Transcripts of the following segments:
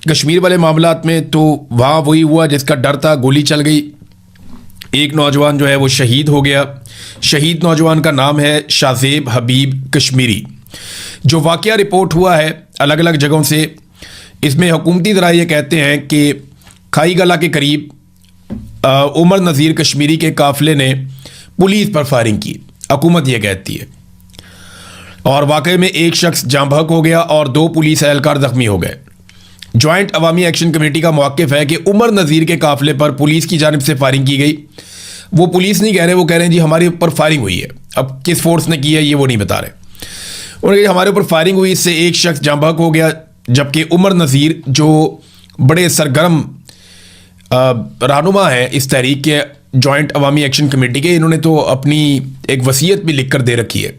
कश्मीर वाले मामलात में तो वहाँ वही हुआ जिसका डर था, गोली चल गई, एक नौजवान जो है वो शहीद हो गया। शहीद नौजवान का नाम है शाज़ेब हबीब कश्मीरी। जो वाक़या रिपोर्ट हुआ है अलग अलग जगहों से, इसमें हुकूमती ज़रा ये कहते हैं कि खाई गला के करीब उमर नज़ीर कश्मीरी के काफ़िले ने पुलिस पर फायरिंग की, हुकूमत ये कहती है। और वाक़े में एक शख्स जाँ बहक हो गया और 2 पुलिस एहलकार ज़ख्मी हो गए। जॉइंट अवामी एक्शन कमेटी का मौक़िफ़ है कि उमर नज़ीर के काफ़िले पर पुलिस की जानिब से फायरिंग की गई। वो पुलिस नहीं कह रहे, वो कह रहे हैं जी हमारे ऊपर फायरिंग हुई है। अब किस फोर्स ने की है ये वो नहीं बता रहे। उन्होंने हमारे ऊपर फायरिंग हुई, इससे एक शख्स जाँ बहक हो गया, जबकि उमर नज़ीर जो बड़े सरगर्म रहनुमा है इस तहरीक के जॉइंट अवामी एक्शन कमेटी के, इन्होंने तो अपनी एक वसीयत भी लिख कर दे रखी है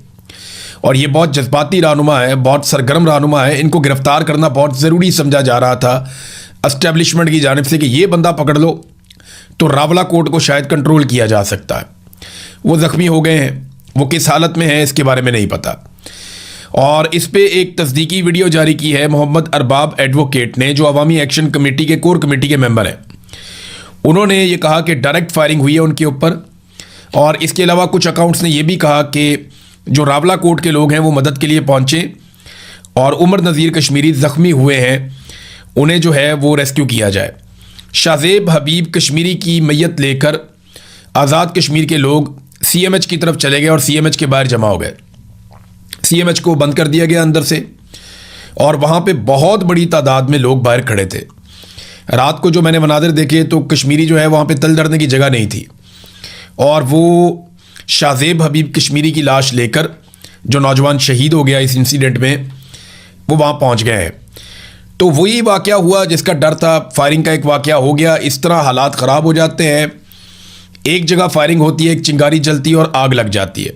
और ये बहुत जज्बाती रहनुमा है, बहुत सरगर्म रहनुमा है। इनको गिरफ्तार करना बहुत ज़रूरी समझा जा रहा था एस्टेब्लिशमेंट की जानिब से कि ये बंदा पकड़ लो तो रावला कोर्ट को शायद कंट्रोल किया जा सकता है। वो ज़ख्मी हो गए हैं, वो किस हालत में है इसके बारे में नहीं पता। और इस पे एक तस्दीकी वीडियो जारी की है मोहम्मद अरबाब एडवोकेट ने, जो अवामी एक्शन कमेटी के कोर कमेटी के मेंबर हैं। उन्होंने ये कहा कि डायरेक्ट फायरिंग हुई है उनके ऊपर, और इसके अलावा कुछ अकाउंट्स ने यह भी कहा कि जो रावला कोर्ट के लोग हैं वो मदद के लिए पहुंचे और उमर नज़ीर कश्मीरी ज़ख्मी हुए हैं, उन्हें जो है वो रेस्क्यू किया जाए। शाज़ेब हबीब कश्मीरी की मैयत लेकर आज़ाद कश्मीर के लोग CMH की तरफ चले गए और CMH के बाहर जमा हो गए। CMH को बंद कर दिया गया अंदर से, और वहाँ पे बहुत बड़ी तादाद में लोग बाहर खड़े थे। रात को जो मैंने मनाज़िर देखे तो कश्मीरी जो है वहाँ पे तल धरने की जगह नहीं थी, और वो शाज़ेब हबीब कश्मीरी की लाश लेकर, जो नौजवान शहीद हो गया इस इंसिडेंट में, वो वहाँ पहुँच गए हैं। तो वही वाक़या हुआ जिसका डर था, फायरिंग का एक वाक़या हो गया। इस तरह हालात ख़राब हो जाते हैं, एक जगह फायरिंग होती है, एक चिंगारी जलती है और आग लग जाती है।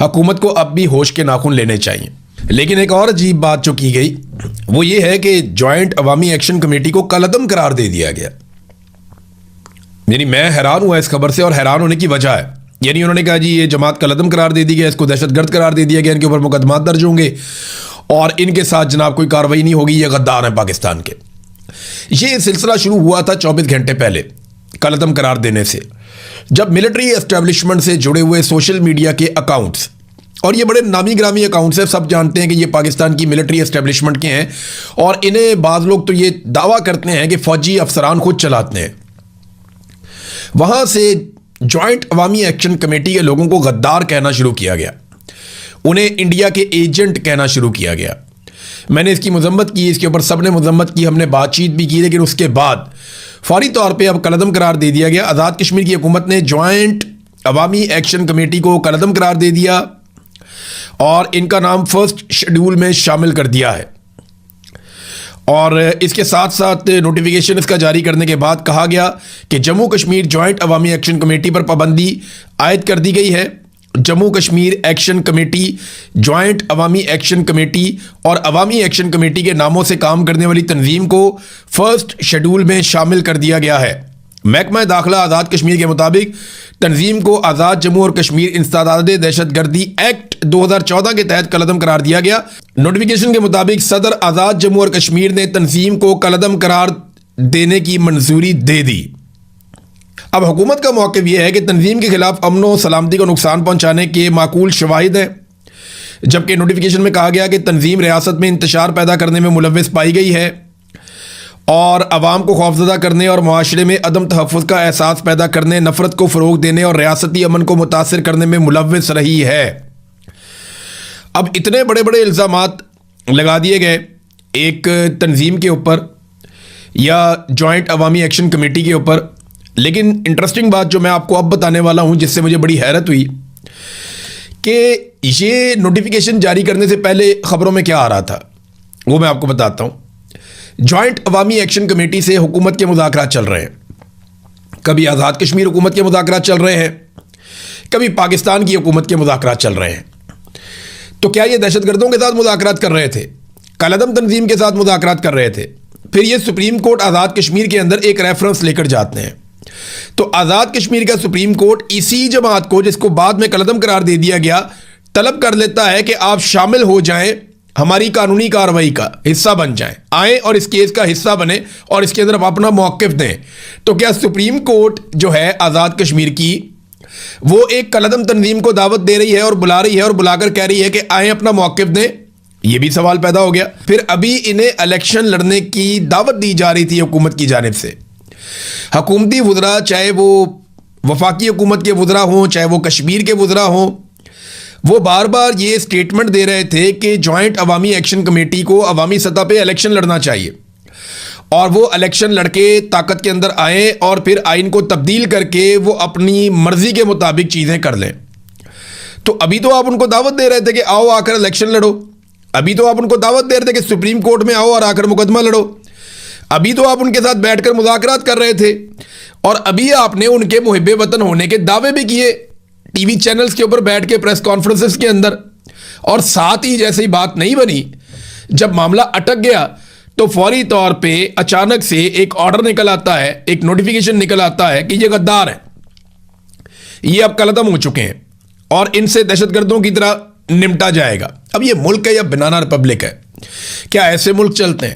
हुकूमत को अब भी होश के नाखून लेने चाहिए। लेकिन एक और अजीब बात जो की गई वो ये है कि जॉइंट अवामी एक्शन कमेटी को कलअदम करार दे दिया गया। यानी मैं हैरान हुआ इस खबर से, और हैरान होने की वजह है, यानी उन्होंने कहा जी ये जमात कलअदम करार दे दी गया, इसको दहशतगर्द करार दे दिया गया, इनके ऊपर मुकदमात दर्ज होंगे और इनके साथ जनाब कोई कार्रवाई नहीं होगी, ये गद्दार है पाकिस्तान के। ये सिलसिला शुरू हुआ था 24 घंटे पहले कलअदम करार देने से, जब मिलिट्री एस्टेब्लिशमेंट से जुड़े हुए सोशल मीडिया के अकाउंट्स, और ये बड़े नामी ग्रामी अकाउंट्स हैं, सब जानते हैं कि ये पाकिस्तान की मिलिट्री एस्टेब्लिशमेंट के हैं, और इन्हें बाज़ लोग तो ये दावा करते हैं कि फ़ौजी अफसरान खुद चलाते हैं। वहाँ से जॉइंट अवामी एक्शन कमेटी के लोगों को गद्दार कहना शुरू किया गया, उन्हें इंडिया के एजेंट कहना शुरू किया गया। मैंने इसकी मजम्मत की, इसके ऊपर सब ने मजम्मत की, हमने बातचीत भी की, लेकिन उसके बाद फौरी तौर पे अब कलअदम करार दे दिया गया। आज़ाद कश्मीर की हुकूमत ने जॉइंट अवामी एक्शन कमेटी को कलअदम करार दे दिया और इनका नाम फर्स्ट शेड्यूल में शामिल कर दिया है। और इसके साथ साथ नोटिफिकेशन इसका जारी करने के बाद कहा गया कि जम्मू कश्मीर जॉइंट अवामी एक्शन कमेटी पर पाबंदी आयद कर दी गई है। Jammu Kashmir action committee, joint अवामी एक्शन कमेटी और अवामी एक्शन कमेटी के नामों से काम करने वाली तंजीम को फर्स्ट शेड्यूल में शामिल कर दिया गया है। महकमा दाखिला आज़ाद कश्मीर के मुताबिक तंजीम को आज़ाद जम्मू और कश्मीर इंसदाद दहशतगर्दी एक्ट 2014 के तहत कलअदम करार दिया गया। नोटिफिकेशन के मुताबिक सदर आज़ाद जम्मू और कश्मीर ने तंजीम को कलअदम करार देने की मंजूरी दे दी। अब हुकूमत का मौक़िफ़ यह है कि तंजीम के खिलाफ अमन व सलामती को नुकसान पहुँचाने के माकूल शवाहिद हैं, जबकि नोटिफिकेशन में कहा गया कि तंजीम रियासत में इंतशार पैदा करने में मुलव्विस पाई गई है और अवाम को खौफजदा करने और मुआशरे में अदम तहफ़्फ़ुज़ का एहसास पैदा करने, नफ़रत को फ़रोग़ देने और रियासती अमन को मुतासिर करने में मुलव्विस रही है। अब इतने बड़े बड़े इल्ज़ामात लगा दिए गए एक तंजीम के ऊपर या जॉइंट अवामी एक्शन कमेटी के ऊपर, लेकिन इंटरेस्टिंग बात जो मैं आपको अब बताने वाला हूं, जिससे मुझे बड़ी हैरत हुई कि ये नोटिफिकेशन जारी करने से पहले खबरों में क्या आ रहा था वो मैं आपको बताता हूं। जॉइंट अवामी एक्शन कमेटी से हुकूमत के मुज़ाकरात चल रहे हैं, कभी आज़ाद कश्मीर हुकूमत के मुज़ाकरात चल रहे हैं, कभी पाकिस्तान की हुकूमत के मुज़ाकरात चल रहे हैं। तो क्या ये दहशतगर्दों के साथ मुज़ाकरात कर रहे थे, कलअदम तंजीम के साथ मुज़ाकरात कर रहे थे? फिर ये सुप्रीम कोर्ट आज़ाद कश्मीर के अंदर एक रेफरेंस लेकर जाते हैं, तो आज़ाद कश्मीर का सुप्रीम कोर्ट इसी जमात को, जिसको बाद में कलअदम करार दे दिया गया, तलब कर लेता है कि आप शामिल हो जाएं हमारी कानूनी कार्रवाई का हिस्सा बन जाएं, आए और इस केस का हिस्सा बने और इसके अंदर अपना मौक़िफ़ दें। तो क्या सुप्रीम कोर्ट जो है आज़ाद कश्मीर की, वो एक कलअदम तंजीम को दावत दे रही है और बुला रही है और बुलाकर कह रही है कि आए अपना मौक़िफ़ दें? ये भी सवाल पैदा हो गया। फिर अभी इन्हें इलेक्शन लड़ने की दावत दी जा रही थी हुकूमत की जानिब से। हुकूमती वुज़रा, चाहे वो वफाकी हुकूमत के वुज़रा हों, चाहे वो कश्मीर के वुज़रा हों, वो बार बार ये स्टेटमेंट दे रहे थे कि जॉइंट अवामी एक्शन कमेटी को अवामी सतह पे इलेक्शन लड़ना चाहिए और वो इलेक्शन लड़के ताकत के अंदर आए और फिर आइन को तब्दील करके वो अपनी मर्जी के मुताबिक चीज़ें कर लें। तो अभी तो आप उनको दावत दे रहे थे कि आओ आकर इलेक्शन लड़ो, अभी तो आप उनको दावत दे रहे थे कि सुप्रीम कोर्ट में आओ और आकर मुकदमा लड़ो, अभी तो आप उनके साथ बैठकर मुज़ाकरात कर रहे थे और अभी आपने उनके मुहिब्बे वतन होने के दावे भी किए टीवी चैनल्स के ऊपर बैठ के प्रेस कॉन्फ्रेंसेस के अंदर। और साथ ही जैसे ही बात नहीं बनी, जब मामला अटक गया तो फौरी तौर पे अचानक से एक ऑर्डर निकल आता है, एक नोटिफिकेशन निकल आता है कि ये गद्दार है, ये अब कलअदम हो चुके हैं और इनसे दहशतगर्दों की तरह निपटा जाएगा। अब ये मुल्क है या बनाना रिपब्लिक है? क्या ऐसे मुल्क चलते हैं?